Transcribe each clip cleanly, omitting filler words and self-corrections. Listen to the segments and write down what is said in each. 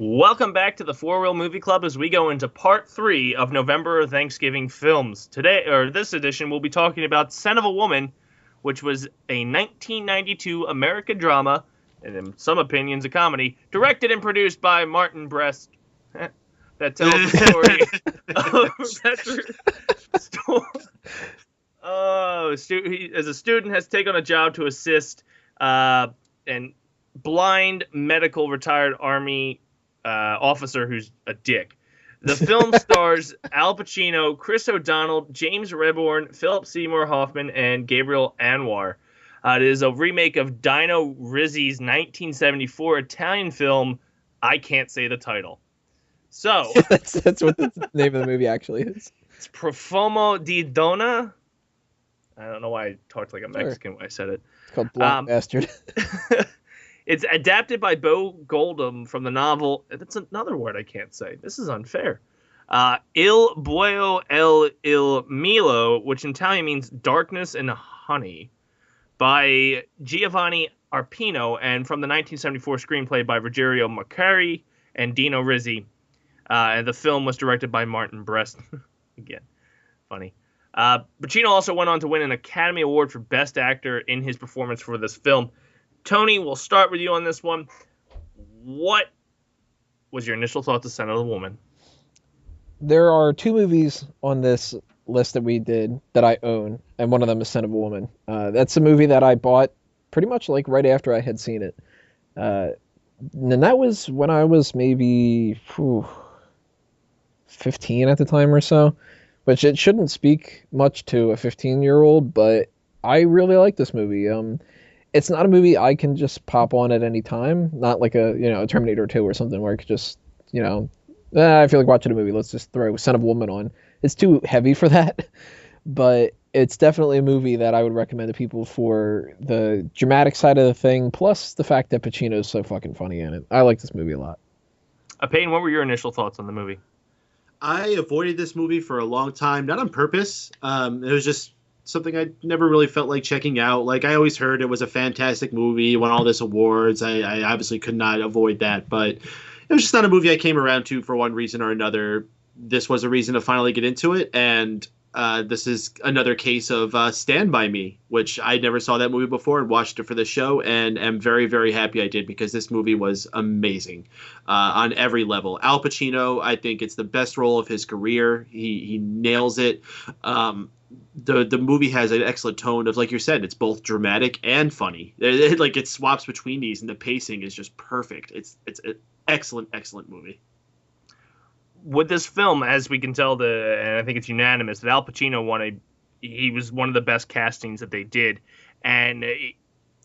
Welcome back to the Four Wheel Movie Club as we go into part 3 of November Thanksgiving films. Today, or this edition, we'll be talking about Son of a Woman, which was a 1992 American drama, and in some opinions a comedy, directed and produced by Martin Brest, that tells the story as a student has taken on a job to assist an blind medical retired army officer who's a dick. The film stars Al Pacino, Chris O'Donnell, James Rebhorn, Philip Seymour Hoffman, and Gabriel Anwar. It is a remake of Dino Rizzi's 1974 Italian film, I Can't Say the Title. So... that's what the name of the movie actually is. It's Profumo di Donna. I don't know why I talked like a Mexican when I said it. It's called Black Bastard. It's adapted by Bo Goldum from the novel. That's another word I can't say. This is unfair. Il Buio e il Milo, which in Italian means darkness and honey, by Giovanni Arpino, and from the 1974 screenplay by Rogerio Macari and Dino Rizzi. And the film was directed by Martin Brest. Again, funny. Pacino also went on to win an Academy Award for Best Actor in his performance for this film. Tony, we'll start with you on this one. What was your initial thoughts of Son of a Woman? There are two movies on this list that we did that I own, and one of them is Son of a Woman. That's a movie that I bought pretty much like right after I had seen it. And that was when I was maybe 15 at the time or so, which it shouldn't speak much to a 15-year-old, but I really like this movie. It's not a movie I can just pop on at any time, not like a Terminator 2 or something where I could just, I feel like watching a movie, let's just throw Son of a Woman on. It's too heavy for that, but it's definitely a movie that I would recommend to people for the dramatic side of the thing, plus the fact that Pacino's so fucking funny in it. I like this movie a lot. Paden, what were your initial thoughts on the movie? I avoided this movie for a long time, not on purpose. It was just something I never really felt like checking out. Like, I always heard it was a fantastic movie, won all this awards. I obviously could not avoid that, but it was just not a movie I came around to for one reason or another. This was a reason to finally get into it, and this is another case of Stand By Me, which I never saw that movie before and watched it for the show, and am very, very happy I did, because this movie was amazing on every level. Al Pacino, I think it's the best role of his career. He nails it. The movie has an excellent tone of, like you said, it's both dramatic and funny. It swaps between these, and the pacing is just perfect. It's an excellent movie. With this film, as we can tell, and I think it's unanimous, that Al Pacino he was one of the best castings that they did, and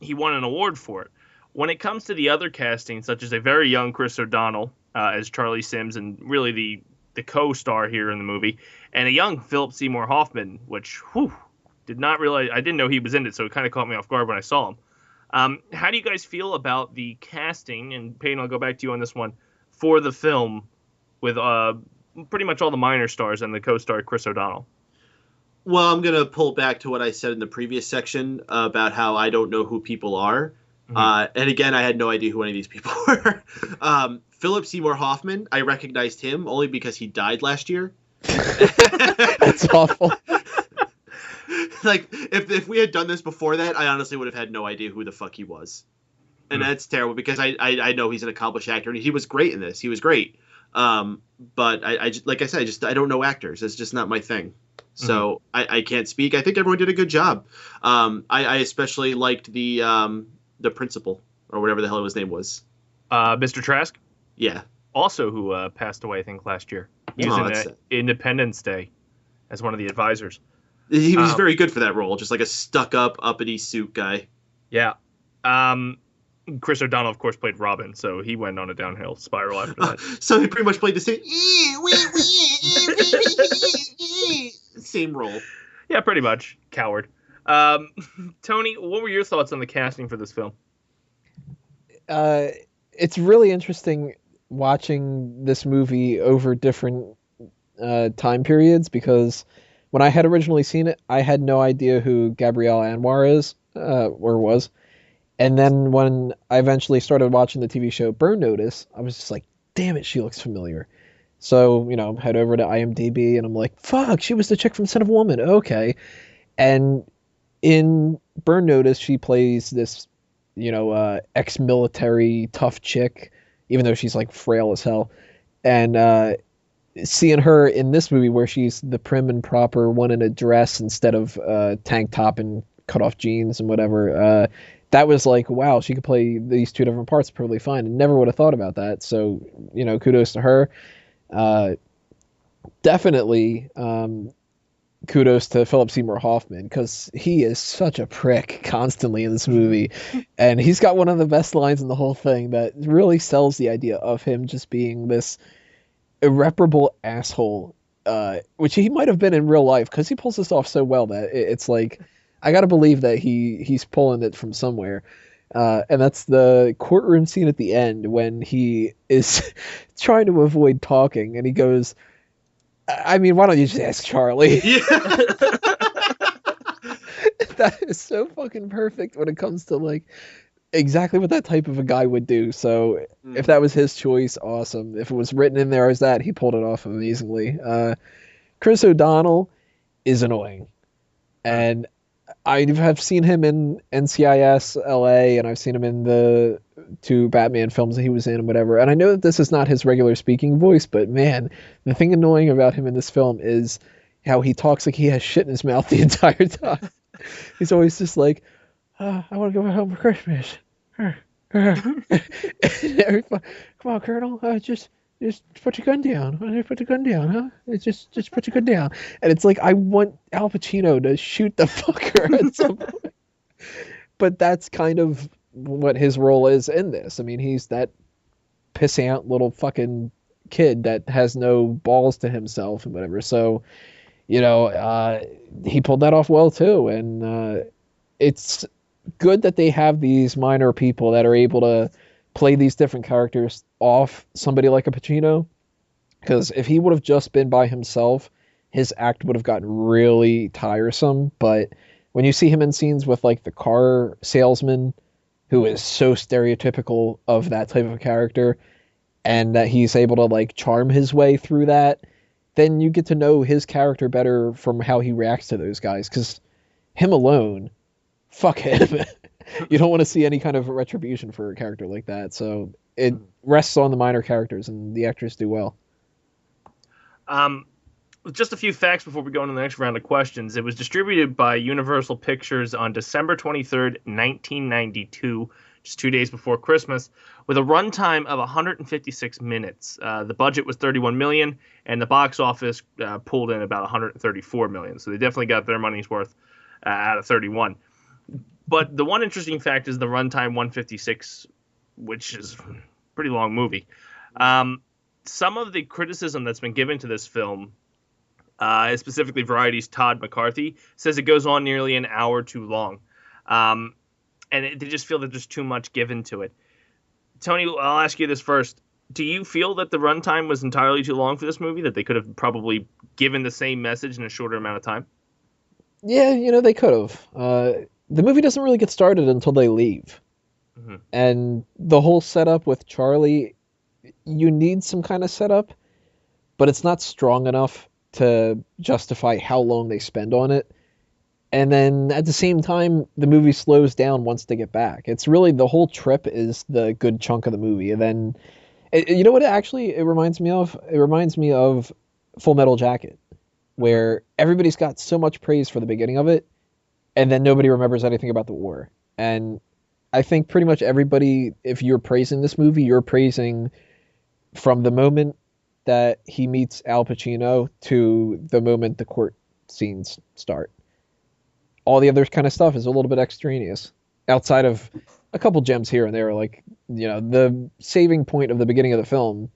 he won an award for it. When it comes to the other castings, such as a very young Chris O'Donnell as Charlie Sims, and really the co-star here in the movie, and a young Philip Seymour Hoffman, which, did not realize, I didn't know he was in it, so it kind of caught me off guard when I saw him. How do you guys feel about the casting, and Payne, I'll go back to you on this one, for the film, with pretty much all the minor stars and the co-star Chris O'Donnell? Well, I'm going to pull back to what I said in the previous section about how I don't know who people are. Mm-hmm. And again, I had no idea who any of these people were. Philip Seymour Hoffman, I recognized him only because he died last year. That's awful. Like, if we had done this before that, I honestly would have had no idea who the fuck he was. And that's terrible, because I know he's an accomplished actor, and he was great in this. He was great. But like I said, I don't know actors. It's just not my thing. So I can't speak. I think everyone did a good job. I especially liked the principal, or whatever the hell his name was. Mr. Trask? Yeah. Also who passed away, I think, last year. He was in Independence Day as one of the advisors. He was very good for that role, just like a stuck-up, uppity suit guy. Yeah. Chris O'Donnell, of course, played Robin, so he went on a downhill spiral after that. So he pretty much played the same role. Yeah, pretty much. Coward. Tony, what were your thoughts on the casting for this film? It's really interesting watching this movie over different time periods, because when I had originally seen it, I had no idea who Gabrielle Anwar is, or was. And then when I eventually started watching the TV show Burn Notice, I was just like, damn it, she looks familiar. So, head over to IMDb and I'm like, fuck, she was the chick from Son of a Woman. Okay. And in Burn Notice, she plays this, ex-military tough chick, even though she's like frail as hell. And seeing her in this movie where she's the prim and proper one in a dress instead of tank top and cut off jeans and whatever, that was like, wow, she could play these two different parts perfectly fine. And never would have thought about that. So, kudos to her. Definitely kudos to Philip Seymour Hoffman, because he is such a prick constantly in this movie. And he's got one of the best lines in the whole thing that really sells the idea of him just being this irreparable asshole, which he might have been in real life, because he pulls this off so well that it's like, I gotta believe that he's pulling it from somewhere. And that's the courtroom scene at the end when he is trying to avoid talking, and he goes, I mean, why don't you just ask Charlie? Yeah. That is so fucking perfect when it comes to like exactly what that type of a guy would do. So if that was his choice, awesome. If it was written in there as that, he pulled it off amazingly. Chris O'Donnell is annoying, and I have seen him in NCIS LA, and I've seen him in the 2 Batman films that he was in and whatever. And I know that this is not his regular speaking voice, but man, the thing annoying about him in this film is how he talks like he has shit in his mouth the entire time. He's always just like, I want to go home for Christmas. Come on, Colonel, just put your gun down. Put the gun down, huh? Just put your gun down. And it's like, I want Al Pacino to shoot the fucker at some point. But that's kind of what his role is in this. I mean, he's that pissing out little fucking kid that has no balls to himself and whatever. So, he pulled that off well too. And it's good that they have these minor people that are able to play these different characters off somebody like a Pacino, because if he would have just been by himself, his act would have gotten really tiresome. But when you see him in scenes with like the car salesman, who is so stereotypical of that type of a character, and that he's able to like charm his way through that, then you get to know his character better from how he reacts to those guys. Because him alone, fuck him. You don't want to see any kind of retribution for a character like that. So it rests on the minor characters, and the actors do well. Just a few facts before we go into the next round of questions. It was distributed by Universal Pictures on December 23rd, 1992, just 2 days before Christmas, with a runtime of 156 minutes. The budget was $31 million, and the box office pulled in about $134 million. So they definitely got their money's worth out of 31. But the one interesting fact is the runtime 156, which is a pretty long movie. Some of the criticism that's been given to this film, specifically Variety's Todd McCarthy, says it goes on nearly an hour too long. And they just feel that there's too much given to it. Tony, I'll ask you this first. Do you feel that the runtime was entirely too long for this movie, that they could have probably given the same message in a shorter amount of time? Yeah, they could have. The movie doesn't really get started until they leave. Mm-hmm. And the whole setup with Charlie, you need some kind of setup, but it's not strong enough to justify how long they spend on it. And then at the same time, the movie slows down once they get back. It's really, the whole trip is the good chunk of the movie. And then, you know what it reminds me of? It reminds me of Full Metal Jacket, where everybody's got so much praise for the beginning of it, and then nobody remembers anything about the war. And I think pretty much everybody, if you're praising this movie, you're praising from the moment that he meets Al Pacino to the moment the court scenes start. All the other kind of stuff is a little bit extraneous, outside of a couple gems here and there. Like, the saving point of the beginning of the film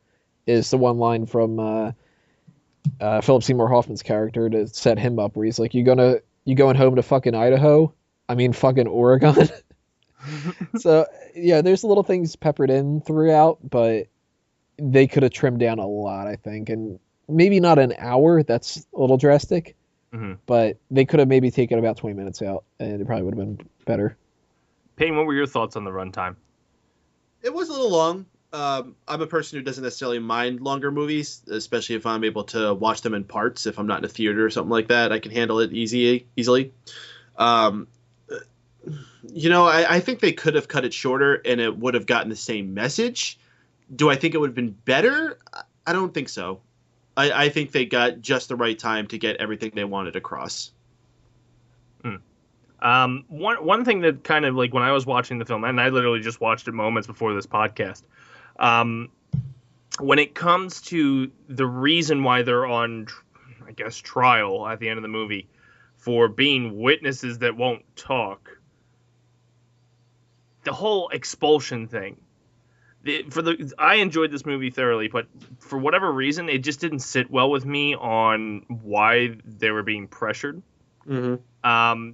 is the one line from Philip Seymour Hoffman's character to set him up, where he's like, you going home to fucking Idaho? I mean, fucking Oregon. So, yeah, there's little things peppered in throughout, but they could have trimmed down a lot, I think. And maybe not an hour. That's a little drastic. Mm-hmm. But they could have maybe taken about 20 minutes out, and it probably would have been better. Payne, what were your thoughts on the runtime? It was a little long. I'm a person who doesn't necessarily mind longer movies, especially if I'm able to watch them in parts. If I'm not in a theater or something like that, I can handle it easily. Um, I think they could have cut it shorter and it would have gotten the same message. Do I think it would have been better? I don't think so. I think they got just the right time to get everything they wanted across. One thing that kind of like when I was watching the film, and I literally just watched it moments before this podcast, when it comes to the reason why they're on, I guess, trial at the end of the movie for being witnesses that won't talk, the whole expulsion thing. I enjoyed this movie thoroughly, but for whatever reason, it just didn't sit well with me on why they were being pressured. Mm-hmm.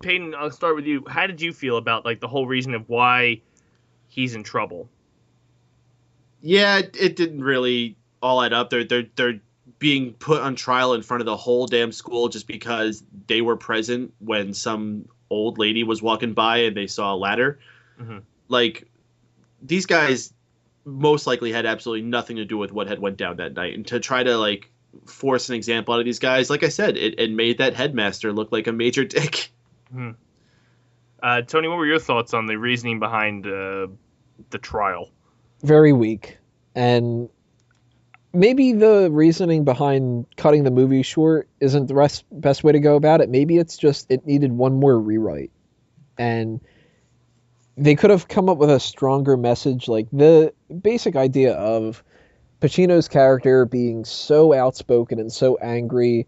Paden, I'll start with you. How did you feel about like the whole reason of why he's in trouble? Yeah, it didn't really all add up. They're being put on trial in front of the whole damn school just because they were present when some old lady was walking by and they saw a ladder. Mm-hmm. Like, these guys most likely had absolutely nothing to do with what had went down that night, and to try to like force an example out of these guys, like I said, it made that headmaster look like a major dick. Hmm. Tony, what were your thoughts on the reasoning behind the trial? Very weak. And maybe the reasoning behind cutting the movie short isn't the best way to go about it. Maybe it's just it needed one more rewrite. And they could have come up with a stronger message, like the basic idea of Pacino's character being so outspoken and so angry,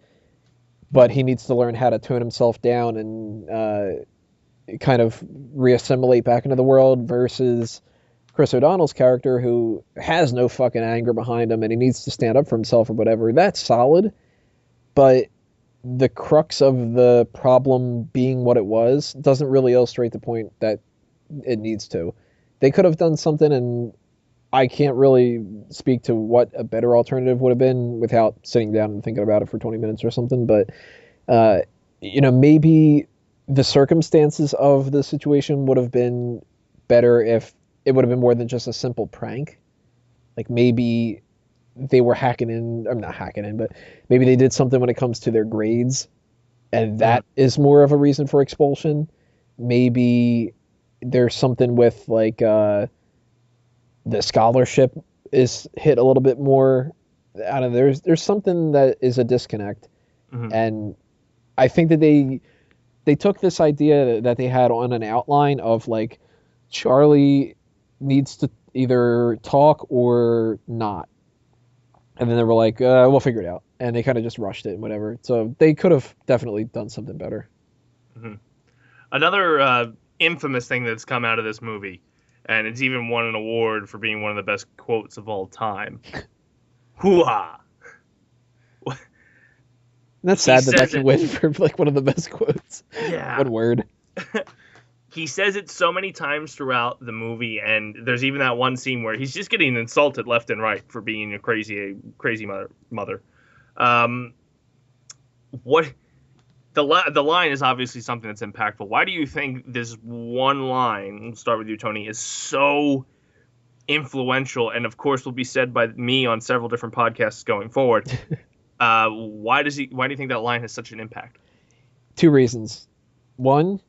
but he needs to learn how to tone himself down and kind of reassimilate back into the world, versus Chris O'Donnell's character who has no fucking anger behind him and he needs to stand up for himself or whatever. That's solid, but the crux of the problem being what it was doesn't really illustrate the point that it needs to. They could have done something, and I can't really speak to what a better alternative would have been without sitting down and thinking about it for 20 minutes or something, but maybe the circumstances of the situation would have been better if it would have been more than just a simple prank. Like maybe they were not hacking in, but maybe they did something when it comes to their grades, and that is more of a reason for expulsion. Maybe there's something with like the scholarship is hit a little bit more. I don't know. There's something that is a disconnect, and I think that they took this idea that they had on an outline of like Charlie needs to either talk or not, and then they were like, we'll figure it out, and they kind of just rushed it and whatever. So they could have definitely done something better. Another infamous thing that's come out of this movie, and it's even won an award for being one of the best quotes of all time. Hoo-ha! That's sad that can win for like one of the best quotes. Yeah. One word. He says it so many times throughout the movie, and there's even that one scene where he's just getting insulted left and right for being a crazy mother. What the line is obviously something that's impactful. Why do you think this one line, we'll start with you, Tony, is so influential, and of course will be said by me on several different podcasts going forward? Why do you think that line has such an impact? Two reasons. One,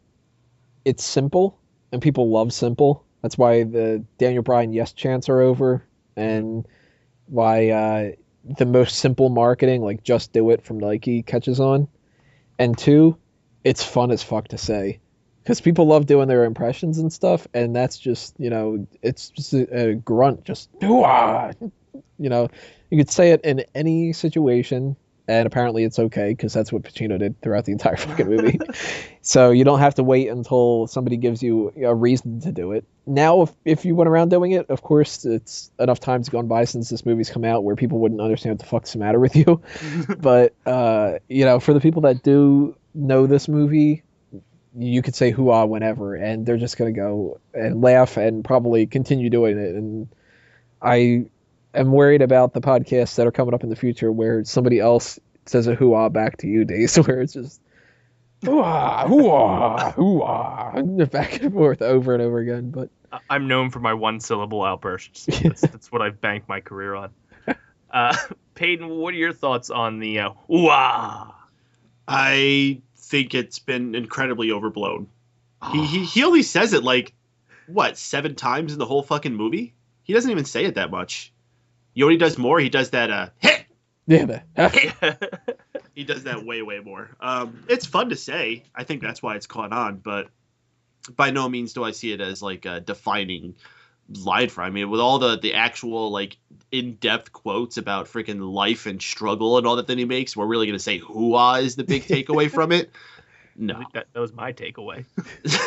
it's simple, and people love simple. That's why the Daniel Bryan yes chants are over, and why the most simple marketing, like just do it from Nike, catches on. And two, it's fun as fuck to say, because people love doing their impressions and stuff, and that's just, it's just a grunt, just doo-ah. You could say it in any situation, and apparently it's okay, because that's what Pacino did throughout the entire fucking movie. So you don't have to wait until somebody gives you a reason to do it. Now, if you went around doing it, of course, it's enough time's gone by since this movie's come out where people wouldn't understand what the fuck's the matter with you. But, for the people that do know this movie, you could say hoo-ah whenever, and they're just going to go and laugh and probably continue doing it. And I am worried about the podcasts that are coming up in the future where somebody else says a hoo-ah back to you, Dace, where it's just hoo-ah, hoo-ah, hoo-ah, back and forth over and over again. But I'm known for my one-syllable outbursts. That's what I've banked my career on. Paden, what are your thoughts on the ooh-ah? I think it's been incredibly overblown. He only says it like, what, 7 times in the whole fucking movie? He doesn't even say it that much. You know what he does more? He does that, hit! Yeah, He does that way, way more. It's fun to say. I think that's why it's caught on, but by no means do I see it as like a defining line for. I mean, with all the actual like in-depth quotes about freaking life and struggle and all that he makes, we're really gonna say hoo-ah is the big takeaway from it. No, that was my takeaway.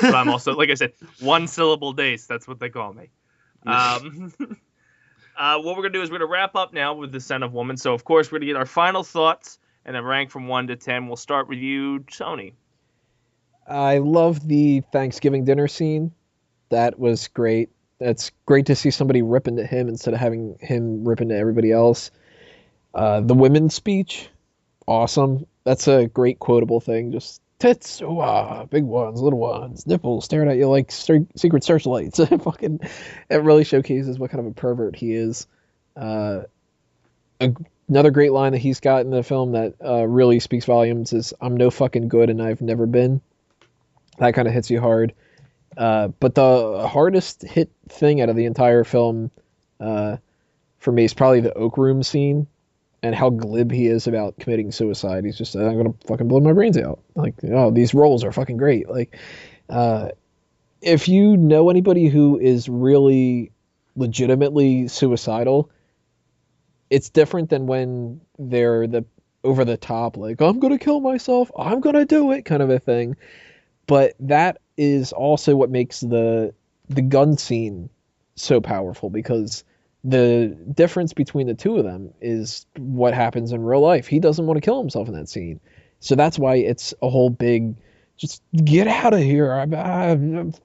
But I'm also, like I said, one-syllable Dace. That's what they call me. What we're going to do is we're going to wrap up now with The Scent of Woman. So, of course, we're going to get our final thoughts and then rank from 1 to 10. We'll start with you, Tony. I love the Thanksgiving dinner scene. That was great. It's great to see somebody rip into him instead of having him rip into everybody else. The women's speech, awesome. That's a great quotable thing. Just tits, big ones, little ones, nipples staring at you like secret searchlights. Fucking, it really showcases what kind of a pervert he is. Another great line that he's got in the film that really speaks volumes is, "I'm no fucking good and I've never been." That kind of hits you hard. But the hardest hit thing out of the entire film for me is probably the Oak Room scene. And how glib he is about committing suicide. He's just, I'm gonna fucking blow my brains out. Like, oh, these roles are fucking great. Like, if you know anybody who is really legitimately suicidal, it's different than when they're the over the top, like, I'm gonna kill myself, I'm gonna do it kind of a thing. But that is also what makes the gun scene so powerful, because the difference between the two of them is what happens in real life. He doesn't want to kill himself in that scene. So that's why it's a whole big, just get out of here.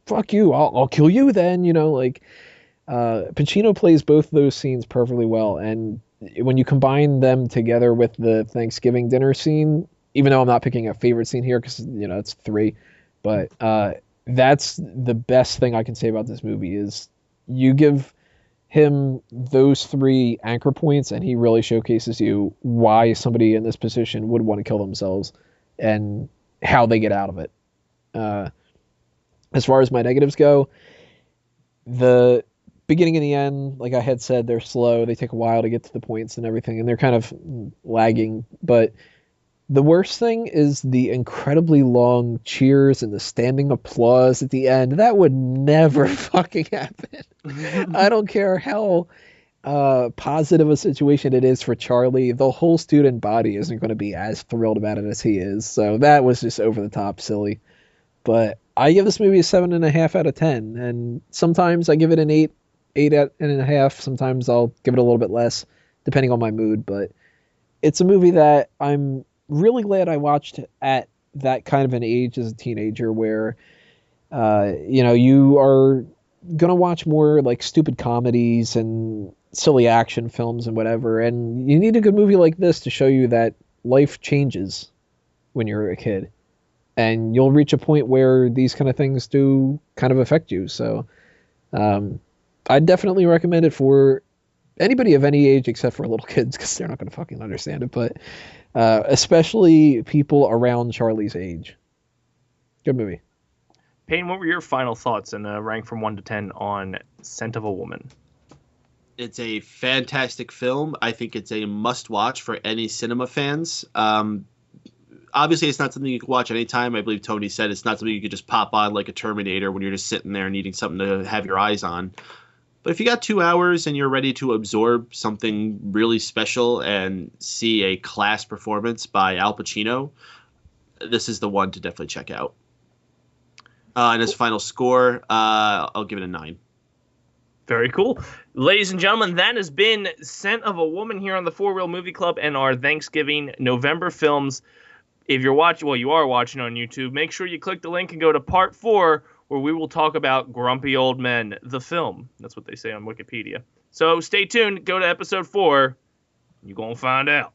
Fuck you. I'll kill you then. Pacino plays both those scenes perfectly well. And when you combine them together with the Thanksgiving dinner scene, even though I'm not picking a favorite scene here, because, it's 3, but that's the best thing I can say about this movie is you give him those 3 anchor points and he really showcases you why somebody in this position would want to kill themselves and how they get out of it. As far as my negatives go, the beginning and the end, like I had said, they're slow. They take a while to get to the points and everything, and they're kind of lagging. But the worst thing is the incredibly long cheers and the standing applause at the end. That would never fucking happen. I don't care how positive a situation it is for Charlie. The whole student body isn't going to be as thrilled about it as he is. So that was just over the top silly. But I give this movie a 7.5 out of 10. And sometimes I give it an 8.5. Sometimes I'll give it a little bit less, depending on my mood. But it's a movie that I'm really glad I watched at that kind of an age as a teenager where, you are going to watch more like stupid comedies and silly action films and whatever. And you need a good movie like this to show you that life changes when you're a kid. And you'll reach a point where these kind of things do kind of affect you. So I definitely recommend it for anybody of any age except for little kids, because they're not going to fucking understand it. But especially people around Charlie's age. Good movie. Payne, what were your final thoughts and rank from 1 to 10 on Scent of a Woman? It's a fantastic film. I think it's a must-watch for any cinema fans. Obviously, it's not something you can watch anytime. I believe Tony said it's not something you could just pop on like a Terminator when you're just sitting there needing something to have your eyes on. But if you got 2 hours and you're ready to absorb something really special and see a class performance by Al Pacino, this is the one to definitely check out. And his final score, I'll give it a 9. Very cool. Ladies and gentlemen, that has been Scent of a Woman here on the 4 Reel Movie Club and our Thanksgiving November films. If you're watching, well, you are watching on YouTube, make sure you click the link and go to part 4, where we will talk about Grumpy Old Men, the film. That's what they say on Wikipedia. So stay tuned. Go to episode 4. You're going to find out.